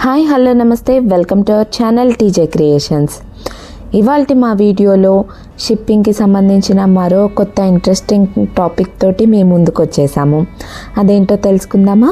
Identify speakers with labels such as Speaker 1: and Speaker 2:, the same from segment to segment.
Speaker 1: Hi hello నమస్తే, welcome to our channel TJ creations. ఇవాల్టి మా వీడియోలో షిప్పింగ్కి సంబంధించిన మరో కొత్త ఇంట్రెస్టింగ్ టాపిక్ తోటి మేము ముందుకు వచ్చేసాము. అదేంటో తెలుసుకుందామా?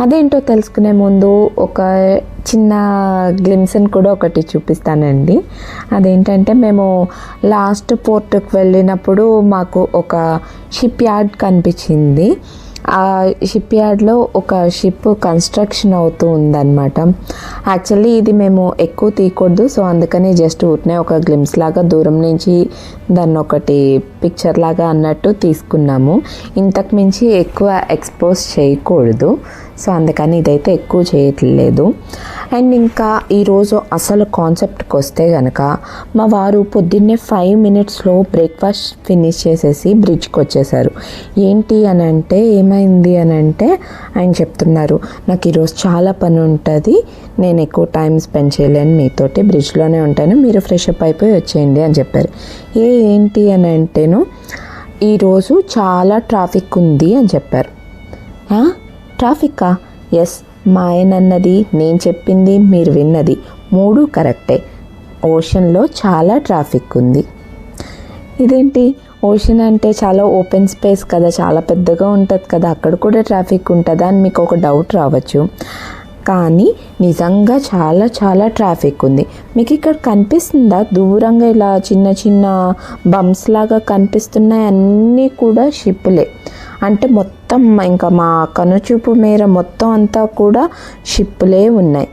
Speaker 1: అదేంటో తెలుసుకునే ముందు ఒక చిన్న గ్లిమ్స్ని కూడా ఒకటి చూపిస్తానండి. అదేంటంటే, మేము లాస్ట్ పోర్ట్కి వెళ్ళినప్పుడు మాకు ఒక షిప్ యార్డ్ కనిపించింది. ఆ షిప్ యార్డ్లో ఒక షిప్ కన్స్ట్రక్షన్ అవుతూ ఉందన్నమాట. యాక్చువల్లీ ఇది మేము ఎక్కువ తీయకూడదు, సో అందుకని జస్ట్ ఊరినే ఒక గ్లిమ్స్ లాగా దూరం నుంచి దాన్ని ఒకటి పిక్చర్ లాగా అన్నట్టు తీసుకున్నాము. ఇంతకు మించి ఎక్కువ ఎక్స్పోజ్ చేయకూడదు, సో అందుకని ఇదైతే ఎక్కువ చేయట్లేదు. అండ్ ఇంకా ఈరోజు అసలు కాన్సెప్ట్కి వస్తే కనుక, మా వారు పొద్దున్నే 5 minutesలో బ్రేక్ఫాస్ట్ ఫినిష్ చేసేసి బ్రిడ్జ్కి వచ్చేసారు. ఏంటి అని అంటే, ఏమైంది అని అంటే, ఆయన చెప్తున్నారు, నాకు ఈరోజు చాలా పని ఉంటుంది, నేను ఎక్కువ టైం స్పెండ్ చేయలేను, మీతోటి బ్రిడ్జ్లోనే ఉంటాను, మీరు ఫ్రెష్ అప్ అయిపోయి వచ్చేయండి అని చెప్పారు. ఏంటి అని అంటేను, ఈరోజు చాలా ట్రాఫిక్ ఉంది అని చెప్పారు. ట్రాఫిక్కా? ఎస్, మా ఆయన అన్నది, నేను చెప్పింది, మీరు విన్నది 3 కరెక్టే. ఓషన్లో చాలా ట్రాఫిక్ ఉంది. ఇదేంటి, ఓషన్ అంటే చాలా ఓపెన్ స్పేస్ కదా, చాలా పెద్దగా ఉంటుంది కదా, అక్కడ కూడా ట్రాఫిక్ ఉంటుందా అని మీకు ఒక డౌట్ రావచ్చు. కానీ నిజంగా చాలా చాలా ట్రాఫిక్ ఉంది. మీకు ఇక్కడ కనిపిస్తుందా, దూరంగా ఇలా చిన్న చిన్న బంప్స్ లాగా కనిపిస్తున్నాయి, అన్నీ కూడా షిప్పులే. అంటే మొత్తం ఇంకా మా కనుచూపు మేర మొత్తం అంతా కూడా షిప్పులే ఉన్నాయి.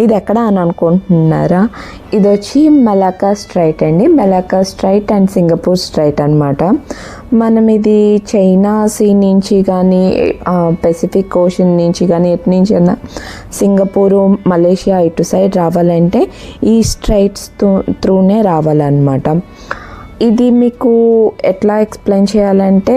Speaker 1: ఇది ఎక్కడ అని అనుకుంటున్నారా? ఇది వచ్చి మలాకా స్ట్రైట్ అండి. Malacca strait and Singapore straight అనమాట. మనం ఇది చైనా సీ నుంచి కానీ, పెసిఫిక్ ఓషన్ నుంచి కానీ, ఎటు నుంచి అన్నా సింగపూరు, మలేషియా ఇటు సైడ్ రావాలంటే ఈ స్ట్రైట్స్ త్రూనే రావాలన్నమాట. ఇది మీకు ఎట్లా ఎక్స్ప్లెయిన్ చేయాలంటే,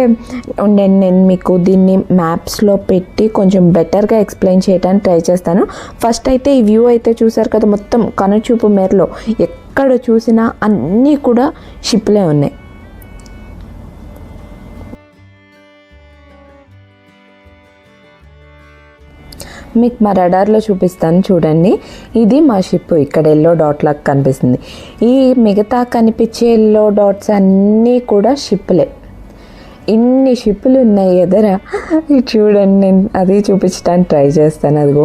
Speaker 1: నేను మీకు దీన్ని మ్యాప్స్లో పెట్టి కొంచెం బెటర్గా ఎక్స్ప్లెయిన్ చేయడానికి ట్రై చేస్తాను. ఫస్ట్ అయితే ఈ వ్యూ అయితే చూసారు కదా, మొత్తం కనుచూపు మేరలో ఎక్కడ చూసినా అన్నీ కూడా షిప్లే ఉన్నాయి. మీకు మా రడార్లో చూపిస్తాను చూడండి. ఇది మా షిప్, ఇక్కడ ఎల్లో డాట్ లాగా కనిపిస్తుంది. ఈ మిగతా కనిపించే ఎల్లో డాట్స్ అన్నీ కూడా షిప్లే. ఇన్ని షిప్పులు ఉన్నాయి ఎదర. చూడండి, నేను అది చూపించడానికి ట్రై చేస్తాను. అదిగో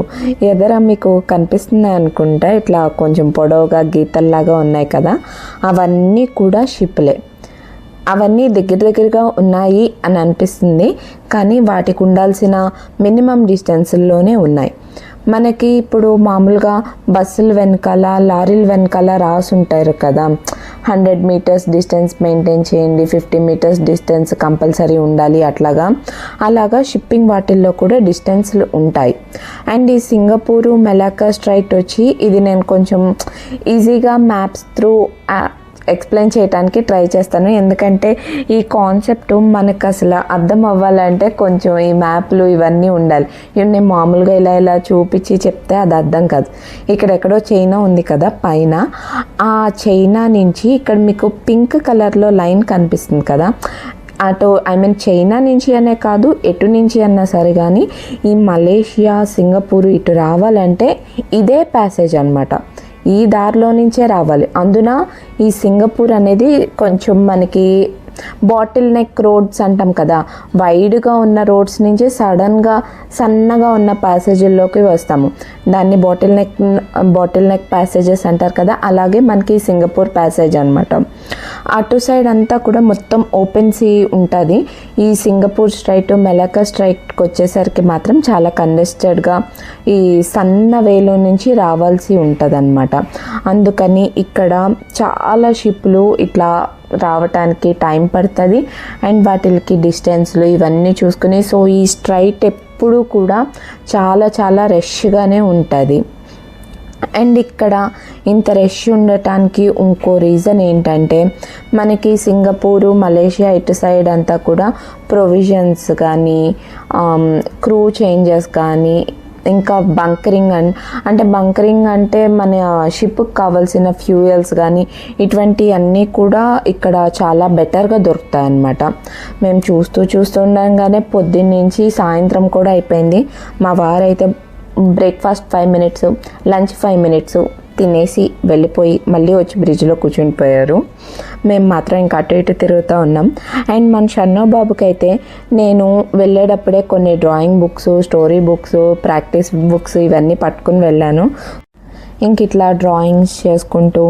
Speaker 1: ఎదర మీకు కనిపిస్తున్నాయి అనుకుంటా, ఇట్లా కొంచెం పొడవుగా గీతల్లాగా ఉన్నాయి కదా, అవన్నీ కూడా షిప్లే. అవన్నీ దగ్గరగా ఉన్నాయి అని అనిపిస్తుంది, కానీ వాటికి ఉండాల్సిన మినిమం డిస్టెన్స్లోనే ఉన్నాయి. మనకి ఇప్పుడు మామూలుగా బస్సులు వెనకాల, లారీల వెనకాల రాసి ఉంటారు కదా, 100 meters డిస్టెన్స్ మెయింటైన్ చేయండి, 50 meters డిస్టెన్స్ కంపల్సరీ ఉండాలి, అలాగా షిప్పింగ్ వాటిల్లో కూడా డిస్టెన్స్లు ఉంటాయి. అండ్ ఈ సింగపూరు మలాకా స్ట్రైట్ వచ్చి, ఇది నేను కొంచెం ఈజీగా మ్యాప్స్ త్రూ ఎక్స్ప్లెయిన్ చేయడానికి ట్రై చేస్తాను. ఎందుకంటే ఈ కాన్సెప్ట్ మనకు అసలు అర్థం అవ్వాలంటే కొంచెం ఈ మ్యాప్లు ఇవన్నీ ఉండాలి. నేను మామూలుగా ఇలా చూపించి చెప్తే అది అర్థం కాదు. ఇక్కడెక్కడో చైనా ఉంది కదా పైన, ఆ చైనా నుంచి ఇక్కడ మీకు పింక్ కలర్లో లైన్ కనిపిస్తుంది కదా, అటు చైనా నుంచి అనే కాదు, ఎటు నుంచి అన్నా సరే కానీ ఈ మలేషియా, సింగపూర్ ఇటు రావాలంటే ఇదే ప్యాసేజ్ అనమాట. ఈ దారిలో నుంచే రావాలి. అందున ఈ సింగపూర్ అనేది కొంచెం మనకి బాటిల్ నెక్ రోడ్స్ అంటాం కదా, వైడ్గా ఉన్న రోడ్స్ నుంచి సడన్గా సన్నగా ఉన్న ప్యాసేజీల్లోకి వస్తాము. దాన్ని బాటిల్ నెక్ ప్యాసేజెస్ అంటారు కదా, అలాగే మనకి సింగపూర్ ప్యాసేజ్ అనమాట. అటు సైడ్ అంతా కూడా మొత్తం ఓపెన్ సీ ఉంటుంది. ఈ సింగపూర్ స్ట్రైట్, మలాకా స్ట్రైట్కి వచ్చేసరికి మాత్రం చాలా కంజెస్టెడ్గా ఈ సన్న వేలో నుంచి రావాల్సి ఉంటుంది అనమాట. అందుకని ఇక్కడ చాలా షిప్లు ఇట్లా రావటానికి టైం పడుతుంది. అండ్ వాటికి డిస్టెన్స్లు ఇవన్నీ చూసుకుని, సో ఈ స్ట్రైట్ ఎప్పుడు కూడా చాలా చాలా రష్గానే ఉంటుంది. అండ్ ఇక్కడ ఇంత రష్ ఉండటానికి ఇంకో రీజన్ ఏంటంటే, మనకి సింగపూరు, మలేషియా ఇటు సైడ్ అంతా కూడా ప్రొవిజన్స్ కానీ, క్రూ చేంజెస్ కానీ, ఇంకా బంకరింగ్ అంటే మన షిప్కి కావాల్సిన ఫ్యూయల్స్ కానీ ఇటువంటి అన్నీ కూడా ఇక్కడ చాలా బెటర్గా దొరుకుతాయి అన్నమాట. మేము చూస్తుండగానే పొద్దున్నుంచి సాయంత్రం కూడా అయిపోయింది. మా వారైతే బ్రేక్ఫాస్ట్ 5 మినిట్స్, లంచ్ 5 మినిట్స్ తినేసి వెళ్ళిపోయి మళ్ళీ వచ్చి బ్రిడ్జ్లో కూర్చునిపోయారు. మేము మాత్రం ఇంకా అటు ఇటు తిరుగుతూ ఉన్నాం. అండ్ మన షన్నో బాబుకి అయితే నేను వెళ్ళేటప్పుడే కొన్ని drawing books, story books, practice books ఇవన్నీ పట్టుకుని వెళ్ళాను. ఇంక ఇట్లా డ్రాయింగ్స్ చేసుకుంటూ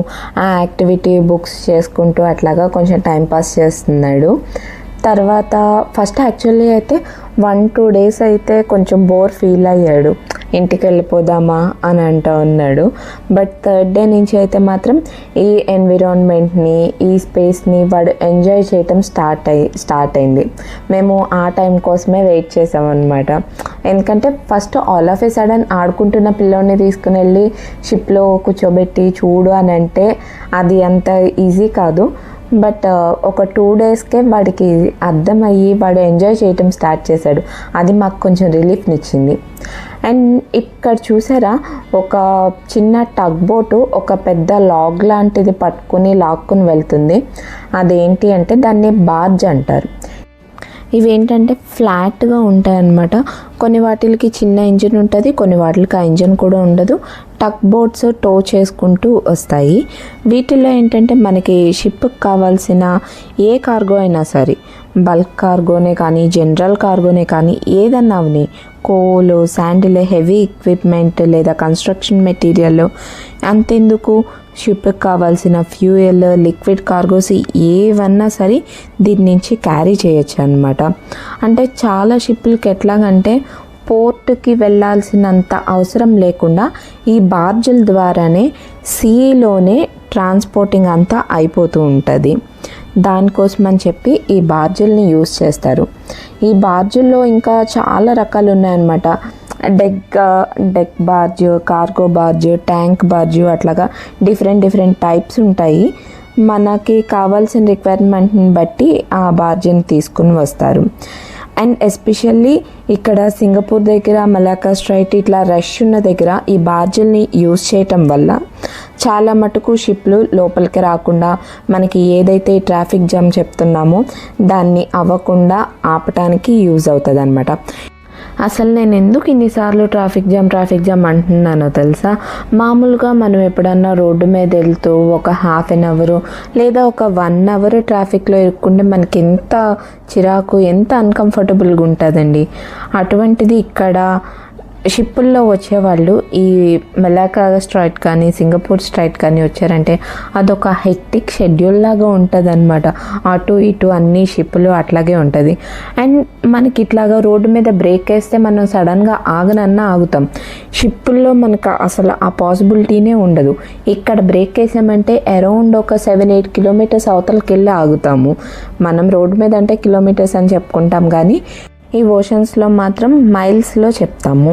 Speaker 1: ఆ యాక్టివిటీ బుక్స్ చేసుకుంటూ అట్లాగా కొంచెం టైంపాస్ చేస్తున్నాడు. తర్వాత ఫస్ట్ యాక్చువల్లీ అయితే 1-2 డేస్ అయితే కొంచెం బోర్ ఫీల్ అయ్యాడు, ఇంటికి వెళ్ళిపోదామా అని అంటూ ఉన్నాడు. బట్ 3rd డే నుంచి అయితే మాత్రం ఈ ఎన్విరాన్మెంట్ని, ఈ స్పేస్ని వాడు ఎంజాయ్ చేయటం స్టార్ట్ అయింది. మేము ఆ టైం కోసమే వెయిట్ చేసామన్నమాట. ఎందుకంటే first all of A sudden ఆడుకుంటున్న పిల్లోని తీసుకుని వెళ్ళి షిప్లో కూర్చోబెట్టి చూడు అని అంటే అది అంత ఈజీ కాదు. బట్ ఒక 2 డేస్కే వాడికి అర్థమయ్యి వాడు ఎంజాయ్ చేయటం స్టార్ట్ చేశాడు. అది మాకు కొంచెం రిలీఫ్నిచ్చింది. అండ్ ఇక్కడ చూసారా, ఒక చిన్న టగ్ బోటు ఒక పెద్ద లాగ్ లాంటిది పట్టుకుని లాక్కుని వెళ్తుంది. అదేంటి అంటే దాన్ని బార్జ్ అంటారు. ఇవేంటంటే ఫ్లాట్గా ఉంటాయన్నమాట. కొన్ని వాటికి చిన్న ఇంజిన్ ఉంటుంది, కొన్ని వాటికి ఆ ఇంజిన్ కూడా ఉండదు. టగ్ బోట్స్ టో చేసుకుంటూ వస్తాయి. వీటిల్లో ఏంటంటే మనకి షిప్కి కావాల్సిన ఏ కార్గో అయినా సరే, బల్క్ కార్గోనే కానీ జనరల్ కార్గోనే కానీ ఏదన్నా అవని, కోలు, శాండిల్, హెవీ ఎక్విప్మెంట్ లేదా కన్స్ట్రక్షన్ మెటీరియల్, అంతెందుకు షిప్కి కావాల్సిన ఫ్యూయల్, లిక్విడ్ కార్గోస్ ఏవన్నా సరే దీని నుంచి క్యారీ చేయొచ్చు అనమాట. అంటే చాలా షిప్లకి ఎట్లాగంటే పోర్ట్కి వెళ్ళాల్సినంత అవసరం లేకుండా ఈ బార్జుల ద్వారానే సీలోనే ట్రాన్స్పోర్టింగ్ అంతా అయిపోతూ ఉంటుంది. దానికోసం అని చెప్పి ఈ బార్జుల్ని యూస్ చేస్తారు. ఈ బార్జుల్లో ఇంకా చాలా రకాలు ఉన్నాయన్నమాట. Deck barge, cargo barge, tank barge, అట్లాగా డిఫరెంట్ టైప్స్ ఉంటాయి. మనకి కావాల్సిన రిక్వైర్మెంట్ని బట్టి ఆ బార్జ్ని తీసుకుని వస్తారు. అండ్ ఎస్పెషల్లీ ఇక్కడ సింగపూర్ దగ్గర, మలాకా స్ట్రైట్ ఇట్లా రష్ ఉన్న దగ్గర ఈ బార్జుల్ని యూజ్ చేయటం వల్ల చాలా మటుకు షిప్లు లోపలికి రాకుండా మనకి ఏదైతే ట్రాఫిక్ జామ్ చెప్తున్నామో దాన్ని అవ్వకుండా ఆపటానికి యూజ్ అవుతుంది అనమాట. అసలు నేను ఎందుకు ఇన్నిసార్లు ట్రాఫిక్ జామ్ అంటున్నానో తెలుసా? మామూలుగా మనం ఎప్పుడన్నా రోడ్డు మీద వెళ్తూ ఒక 1/2 అవర్ లేదా ఒక 1 అవర్ ట్రాఫిక్లో ఇరుక్కుంటే మనకి ఎంత చిరాకు, ఎంత అన్కంఫర్టబుల్గా ఉంటుందండి. అటువంటిది ఇక్కడ షిప్పుల్లో వచ్చేవాళ్ళు ఈ మలాకా స్ట్రైట్ కానీ సింగపూర్ స్ట్రైట్ కానీ వచ్చారంటే అదొక హెక్టిక్ షెడ్యూల్ లాగా ఉంటుంది అనమాట. అటు ఇటు అన్ని షిప్పులు అట్లాగే ఉంటుంది. అండ్ మనకి ఇట్లాగా రోడ్డు మీద బ్రేక్ వేస్తే మనం సడన్గా ఆగనన్నా ఆగుతాం. షిప్పుల్లో మనకు అసలు ఆ పాసిబిలిటీనే ఉండదు. ఇక్కడ బ్రేక్ వేసామంటే అరౌండ్ ఒక 7-8 కిలోమీటర్స్ అవతలకి వెళ్ళి ఆగుతాము. మనం రోడ్డు మీద అంటే కిలోమీటర్స్ అని చెప్పుకుంటాం, కానీ ఈ ఓషన్స్లో మాత్రం మైల్స్లో చెప్తాము.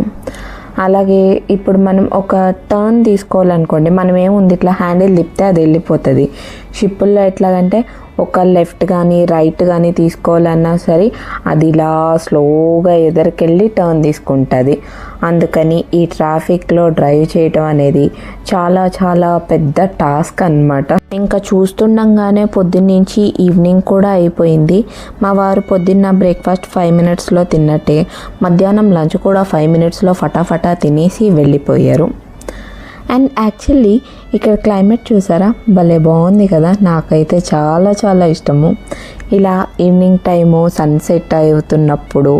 Speaker 1: అలాగే ఇప్పుడు మనం ఒక టర్న్ తీసుకోవాలనుకోండి, మనం ఏముంది ఇట్లా హ్యాండిల్ తిప్పితే అది వెళ్ళిపోతుంది. షిప్పుల్లో ఎట్లాగంటే ఒక లెఫ్ట్ కానీ రైట్ కానీ తీసుకోవాలన్నా సరే అది ఇలా స్లోగా ఎదురుకెళ్ళి టర్న్ తీసుకుంటుంది. అందుకని ఈ ట్రాఫిక్లో డ్రైవ్ చేయటం అనేది చాలా చాలా పెద్ద టాస్క్ అన్నమాట. ఇంకా చూస్తుండగానే పొద్దున్నుంచి ఈవినింగ్ కూడా అయిపోయింది. మా వారు పొద్దున్న బ్రేక్ఫాస్ట్ 5 మినిట్స్లో తిన్నట్టే మధ్యాహ్నం లంచ్ కూడా 5 మినిట్స్లో ఫటాఫటా తినేసి వెళ్ళిపోయారు. అండ్ యాక్చువల్లీ ఇక్కడ క్లైమేట్ చూసారా, భలే బాగుంది కదా. నాకైతే చాలా చాలా ఇష్టము. ఇలా ఈవినింగ్ టైము సన్సెట్ అవుతున్నప్పుడు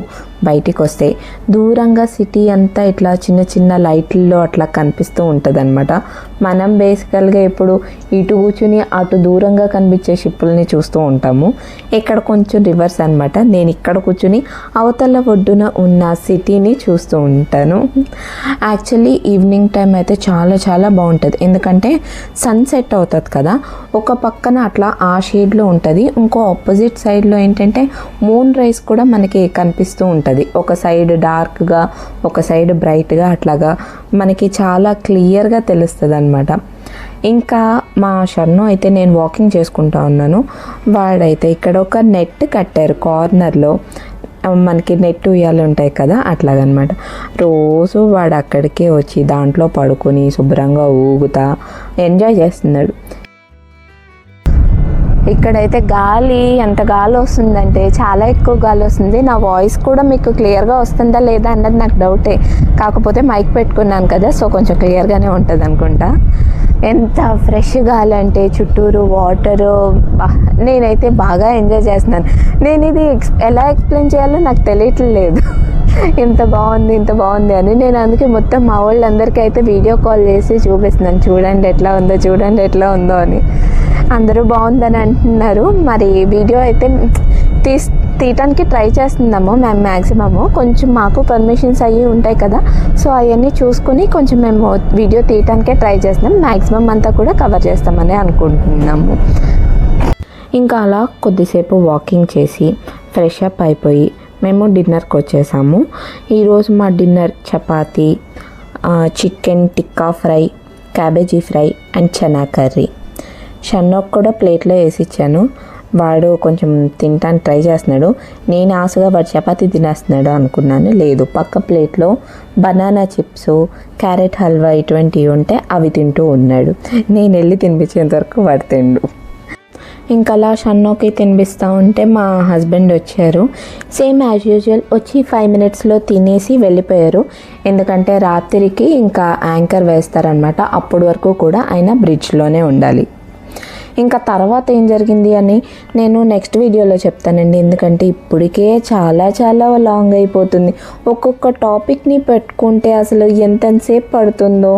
Speaker 1: బయటికి వస్తే దూరంగా సిటీ అంతా ఇట్లా చిన్న చిన్న లైట్లలో అట్లా కనిపిస్తూ ఉంటుంది అనమాట. మనం బేసికల్గా ఇప్పుడు ఇటు కూర్చుని అటు దూరంగా కనిపించే షిప్పుల్ని చూస్తూ ఉంటాము. ఇక్కడ కొంచెం రివర్స్ అనమాట. నేను ఇక్కడ కూర్చుని అవతల ఒడ్డున ఉన్న సిటీని చూస్తూ ఉంటాను. యాక్చువల్లీ ఈవినింగ్ టైం అయితే చాలా చాలా బాగుంటుంది. ఎందుకంటే సన్సెట్ అవుతుంది కదా, ఒక పక్కన అట్లా ఆ షేడ్లో ఉంటుంది, ఇంకో ఆపోజిట్ సైడ్లో ఏంటంటే మూన్ రైస్ కూడా మనకి కనిపిస్తూ ఉంటుంది. ఒక సైడ్ డార్క్గా, ఒక సైడ్ బ్రైట్గా, అట్లాగా మనకి చాలా క్లియర్గా తెలుస్తుంది అనమాట. ఇంకా మా షన్ను అయితే నేను వాకింగ్ చేసుకుంటా ఉన్నాను. వాడైతే ఇక్కడ ఒక నెట్ కట్టారు కార్నర్లో, మనకి నెట్ ఉయ్యాలు ఉంటాయి కదా, అట్లాగనమాట. రోజు వాడు అక్కడికే వచ్చి దాంట్లో పడుకొని శుభ్రంగా ఊగుతా ఎంజాయ్ చేస్తున్నాడు. ఇక్కడైతే గాలి ఎంత గాలి వస్తుందంటే చాలా ఎక్కువ గాలి వస్తుంది. నా వాయిస్ కూడా మీకు క్లియర్గా వస్తుందా లేదా అన్నది నాకు డౌటే, కాకపోతే మైక్ పెట్టుకున్నాను కదా, సో కొంచెం క్లియర్గానే ఉంటుంది అనుకుంటా. ఎంత ఫ్రెష్ గాలి అంటే చుట్టూరు వాటరు, నేనైతే బాగా ఎంజాయ్ చేస్తున్నాను. నేను ఇది ఎలా ఎక్స్ప్లెయిన్ చేయాలో నాకు తెలియట్లేదు, ఇంత బాగుంది అని. నేను అందుకే మొత్తం మా వాళ్ళందరికీ అయితే వీడియో కాల్ చేసి చూపిస్తున్నాను, చూడండి ఎట్లా ఉందో అని. అందరూ బాగుందని అంటున్నారు. మరి వీడియో అయితే తీయటానికి ట్రై చేస్తున్నాము మేము మ్యాక్సిమము. కొంచెం మాకు పర్మిషన్స్ అవి ఉంటాయి కదా, సో అవన్నీ చూసుకుని కొంచెం మేము వీడియో తీయటానికే ట్రై చేస్తున్నాం. మ్యాక్సిమం అంతా కూడా కవర్ చేస్తామని అనుకుంటున్నాము. ఇంకా అలా కొద్దిసేపు వాకింగ్ చేసి ఫ్రెష్ అప్ అయిపోయి మేము డిన్నర్కి వచ్చేసాము. ఈరోజు మా dinner chapati, chicken tikka fry, cabbage fry and chana curry. షన్నోకి కూడా ప్లేట్లో వేసి ఇచ్చాను. వాడు కొంచెం తినటానికి ట్రై చేస్తున్నాడు. నేను ఆశగా వాడు చపాతీ తినేస్తున్నాడు అనుకున్నాను, లేదు, పక్క ప్లేట్లో బనానా చిప్స్, క్యారెట్ హల్వా ఇటువంటివి ఉంటే అవి తింటూ ఉన్నాడు. నేను వెళ్ళి తినిపించేంత వరకు వాడు తిండు. ఇంకా అలా షన్నోకి తినిపిస్తూ ఉంటే మా హస్బెండ్ వచ్చారు. సేమ్ యాజ్ యూజువల్ వచ్చి 5 minutesలో తినేసి వెళ్ళిపోయారు. ఎందుకంటే రాత్రికి ఇంకా యాంకర్ వేస్తారనమాట, అప్పటి వరకు కూడా ఆయన బ్రిడ్జ్లోనే ఉండాలి. ఇంకా తర్వాత ఏం జరిగింది అని నేను నెక్స్ట్ వీడియోలో చెప్తానండి, ఎందుకంటే ఇప్పటికే చాలా లాంగ్ అయిపోతుంది. ఒక్కొక్క టాపిక్ని పెట్టుకుంటే అసలు ఎంతసేపు పడుతుందో,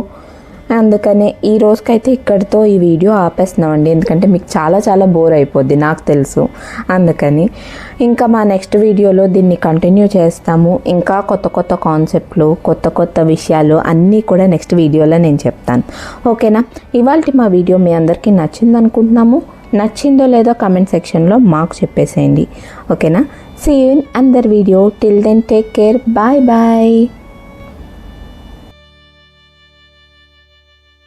Speaker 1: అందుకనే ఈ రోజుకైతే ఇక్కడితో ఈ వీడియో ఆపేస్తున్నామండి. ఎందుకంటే మీకు చాలా బోర్ అయిపోద్ది నాకు తెలుసు. అందుకని ఇంకా మా నెక్స్ట్ వీడియోలో దీన్ని కంటిన్యూ చేస్తాము. ఇంకా కొత్త కాన్సెప్ట్లు, కొత్త విషయాలు అన్నీ కూడా నెక్స్ట్ వీడియోలో నేను చెప్తాను. ఓకేనా? ఇవాళ మా వీడియో మీ అందరికీ నచ్చింది అనుకుంటున్నాము. నచ్చిందో లేదో కమెంట్ సెక్షన్లో మాకు చెప్పేసేయండి. ఓకేనా? See you in another video. Till then take care. Bye.